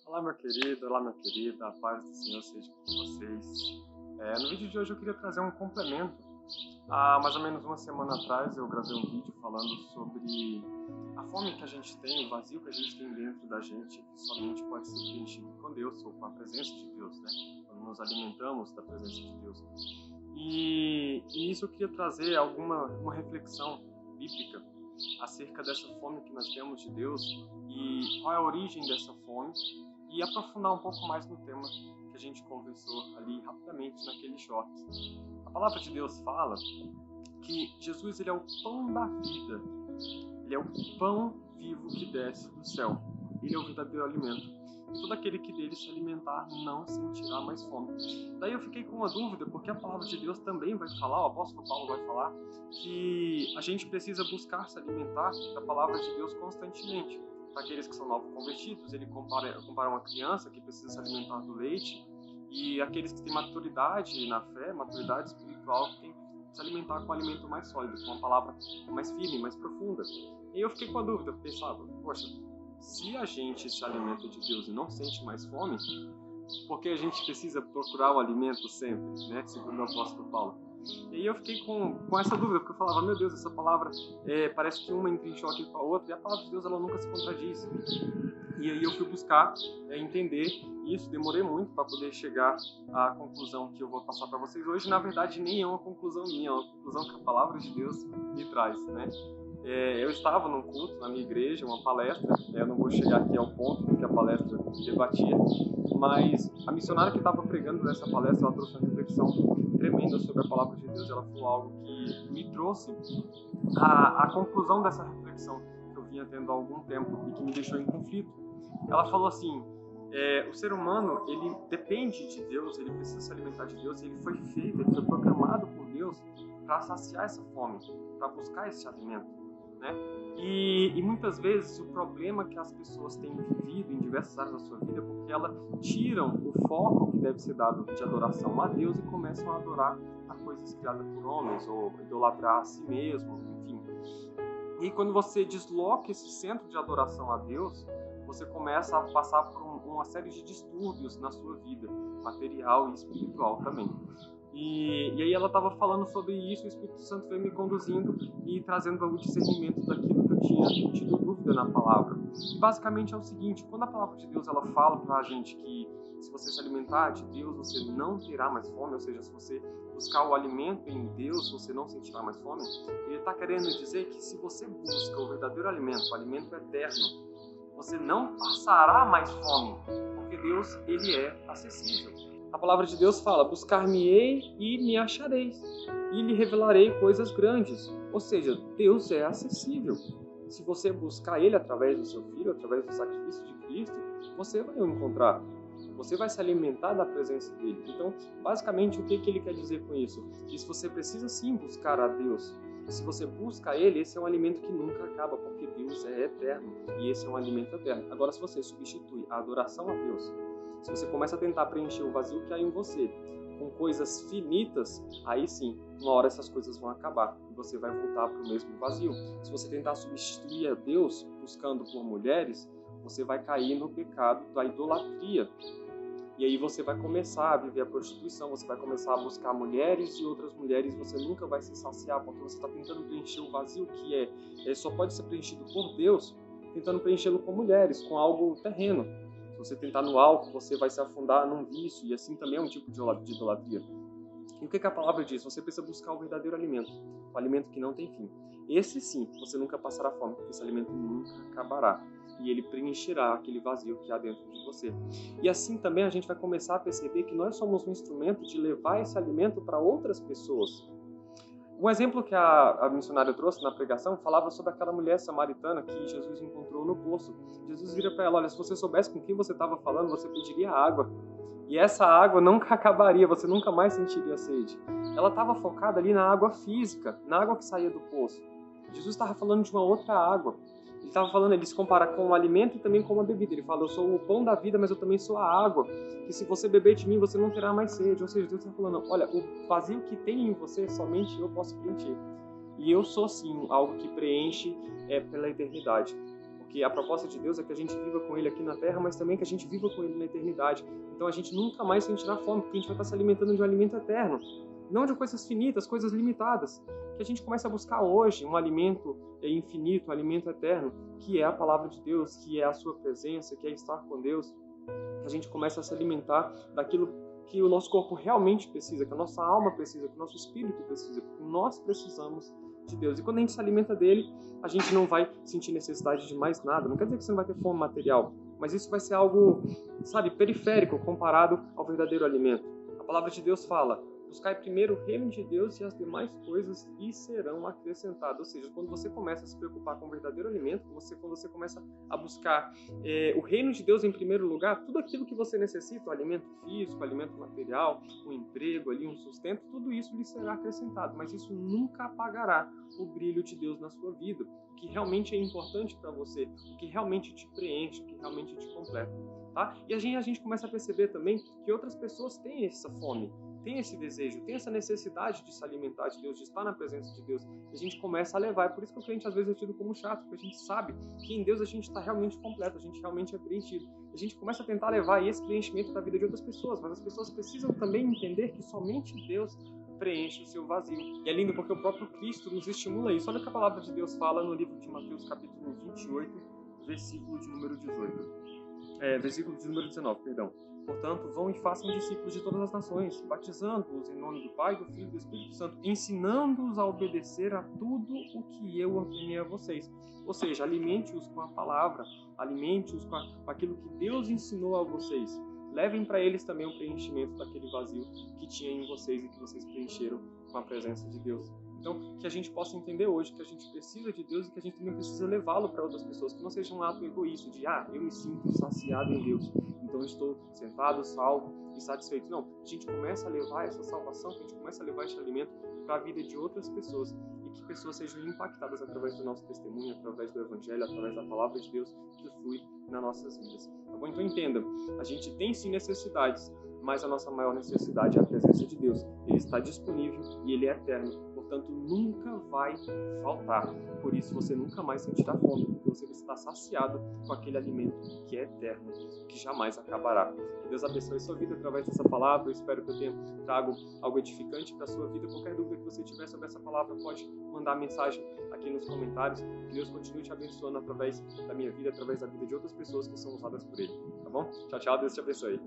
Olá, meu querido, olá, minha querida, a paz do Senhor seja com vocês. No vídeo de hoje eu queria trazer um complemento. Há mais ou menos uma semana atrás eu gravei um vídeo falando sobre a fome que a gente tem, o vazio que a gente tem dentro da gente, que somente pode ser preenchido com Deus ou com a presença de Deus, né? Quando nos alimentamos da presença de Deus. E isso eu queria trazer uma reflexão bíblica acerca dessa fome que nós temos de Deus e qual é a origem dessa fome e aprofundar um pouco mais no tema que a gente conversou ali rapidamente naquele short. A palavra de Deus fala que Jesus ele é o pão da vida, ele é o pão vivo que desce do céu, ele é o verdadeiro alimento. E todo aquele que dele se alimentar não sentirá mais fome. Daí eu fiquei com uma dúvida, porque a palavra de Deus também vai falar, o apóstolo Paulo vai falar, que a gente precisa buscar se alimentar da palavra de Deus constantemente. Para aqueles que são novos convertidos, ele compara uma criança que precisa se alimentar do leite, e aqueles que têm maturidade na fé, maturidade espiritual, que tem que se alimentar com um alimento mais sólido, com uma palavra mais firme, mais profunda. E eu fiquei com a dúvida, pensava, poxa, se a gente se alimenta de Deus e não sente mais fome, por que a gente precisa procurar o alimento sempre, né? Segundo o apóstolo Paulo. E aí eu fiquei com essa dúvida, porque eu falava, meu Deus, essa palavra parece que uma entra em choque com a outra, e a palavra de Deus ela nunca se contradiz. E aí eu fui buscar entender isso, demorei muito para poder chegar à conclusão que eu vou passar para vocês hoje. Na verdade, nem é uma conclusão minha, é uma conclusão que a palavra de Deus me traz, né? Eu estava num culto na minha igreja, uma palestra, eu não vou chegar aqui ao ponto do que a palestra debatia, mas a missionária que estava pregando nessa palestra, ela trouxe uma reflexão tremenda sobre a palavra de Deus. Ela falou algo que me trouxe a conclusão dessa reflexão que eu vinha tendo há algum tempo e que me deixou em conflito. Ela falou assim, o ser humano, ele depende de Deus, ele precisa se alimentar de Deus, ele foi feito, ele foi programado por Deus para saciar essa fome, para buscar esse alimento, né? E muitas vezes o problema que as pessoas têm vivido em diversas áreas da sua vida é porque elas tiram o foco que deve ser dado de adoração a Deus e começam a adorar a coisas criadas por homens, ou idolatrar a si mesmo, enfim. E quando você desloca esse centro de adoração a Deus, você começa a passar por uma série de distúrbios na sua vida, material e espiritual também. E aí ela estava falando sobre isso, o Espírito Santo veio me conduzindo e trazendo o discernimento daquilo que eu tinha tido dúvida na palavra. E basicamente é o seguinte, quando a palavra de Deus ela fala para a gente que se você se alimentar de Deus, você não terá mais fome, ou seja, se você buscar o alimento em Deus, você não sentirá mais fome, ele está querendo dizer que se você busca o verdadeiro alimento, o alimento eterno, você não passará mais fome, porque Deus ele é acessível. A palavra de Deus fala, buscar-me-ei e me achareis, e lhe revelarei coisas grandes. Ou seja, Deus é acessível. Se você buscar Ele através do seu Filho, através do sacrifício de Cristo, você vai o encontrar. Você vai se alimentar da presença dEle. Então, basicamente, o que Ele quer dizer com isso? Que se você precisa sim buscar a Deus, se você busca Ele, esse é um alimento que nunca acaba, porque Deus é eterno, e esse é um alimento eterno. Agora, se você substitui a adoração a Deus, se você começa a tentar preencher o vazio que há em você com coisas finitas, aí sim, uma hora essas coisas vão acabar e você vai voltar para o mesmo vazio. Se você tentar substituir a Deus buscando por mulheres, você vai cair no pecado da idolatria. E aí você vai começar a viver a prostituição, você vai começar a buscar mulheres e outras mulheres, você nunca vai se saciar, porque você está tentando preencher o vazio que só pode ser preenchido por Deus, tentando preenchê-lo com mulheres, com algo terreno. Se você tentar no álcool, você vai se afundar num vício, e assim também é um tipo de idolatria. E o que a palavra diz? Você precisa buscar o verdadeiro alimento, o alimento que não tem fim. Esse sim, você nunca passará fome, porque esse alimento nunca acabará. E ele preencherá aquele vazio que há dentro de você. E assim também a gente vai começar a perceber que nós somos um instrumento de levar esse alimento para outras pessoas. Um exemplo que a missionária trouxe na pregação falava sobre aquela mulher samaritana que Jesus encontrou no poço. Jesus vira para ela, olha, se você soubesse com quem você estava falando, você pediria água. E essa água nunca acabaria, você nunca mais sentiria sede. Ela estava focada ali na água física, na água que saía do poço. Jesus estava falando de uma outra água. Ele estava falando, ele se compara com o alimento e também com uma bebida. Ele fala, eu sou o pão da vida, mas eu também sou a água. Que se você beber de mim, você não terá mais sede. Ou seja, Deus está falando, olha, o vazio que tem em você, somente eu posso preencher. E eu sou sim algo que preenche pela eternidade. Porque a proposta de Deus é que a gente viva com Ele aqui na Terra, mas também que a gente viva com Ele na eternidade. Então a gente nunca mais sentirá fome, porque a gente vai estar se alimentando de um alimento eterno. Não de coisas finitas, coisas limitadas. Que a gente comece a buscar hoje um alimento infinito, um alimento eterno, que é a palavra de Deus, que é a sua presença, que é estar com Deus. Que a gente comece a se alimentar daquilo que o nosso corpo realmente precisa, que a nossa alma precisa, que o nosso espírito precisa, que nós precisamos de Deus. E quando a gente se alimenta dele, a gente não vai sentir necessidade de mais nada. Não quer dizer que você não vai ter fome material, mas isso vai ser algo, periférico comparado ao verdadeiro alimento. A palavra de Deus fala: buscai primeiro o reino de Deus e as demais coisas lhe serão acrescentadas. Ou seja, quando você começa a se preocupar com o verdadeiro alimento, quando você começa a buscar o reino de Deus em primeiro lugar, tudo aquilo que você necessita, o alimento físico, o alimento material, o emprego, ali, um sustento, tudo isso lhe será acrescentado. Mas isso nunca apagará o brilho de Deus na sua vida, o que realmente é importante para você, o que realmente te preenche, o que realmente te completa. Tá? E a gente começa a perceber também que outras pessoas têm essa fome, tem esse desejo, tem essa necessidade de se alimentar de Deus, de estar na presença de Deus. E a gente começa a levar. É por isso que o crente às vezes é tido como chato, porque a gente sabe que em Deus a gente está realmente completo, a gente realmente é preenchido. A gente começa a tentar levar esse preenchimento da vida de outras pessoas, mas as pessoas precisam também entender que somente Deus preenche o seu vazio. E é lindo porque o próprio Cristo nos estimula a isso. Olha o que a palavra de Deus fala no livro de Mateus, capítulo 28, versículo de número 19, perdão. Portanto, vão e façam discípulos de todas as nações, batizando-os em nome do Pai, do Filho e do Espírito Santo, ensinando-os a obedecer a tudo o que eu ordenei a vocês. Ou seja, alimente-os com a palavra, alimente-os com aquilo que Deus ensinou a vocês. Levem para eles também o preenchimento daquele vazio que tinha em vocês e que vocês preencheram com a presença de Deus. Então, que a gente possa entender hoje que a gente precisa de Deus e que a gente também precisa levá-lo para outras pessoas, que não seja um ato egoísta de, eu me sinto saciado em Deus, então eu estou sentado, salvo e satisfeito. Não, a gente começa a levar essa salvação, a gente começa a levar esse alimento para a vida de outras pessoas e que pessoas sejam impactadas através do nosso testemunho, através do Evangelho, através da palavra de Deus que flui nas nossas vidas. Tá bom? Então entenda, a gente tem sim necessidades, mas a nossa maior necessidade é a presença de Deus. Ele está disponível e Ele é eterno. Portanto, nunca vai faltar. Por isso, você nunca mais sentirá fome, porque você está saciado com aquele alimento que é eterno, que jamais acabará. Que Deus abençoe a sua vida através dessa palavra. Eu espero que eu tenha trago algo edificante para a sua vida. Qualquer dúvida que você tiver sobre essa palavra, pode mandar mensagem aqui nos comentários. Que Deus continue te abençoando através da minha vida, através da vida de outras pessoas que são usadas por Ele. Tá bom? Tchau, tchau. Deus te abençoe.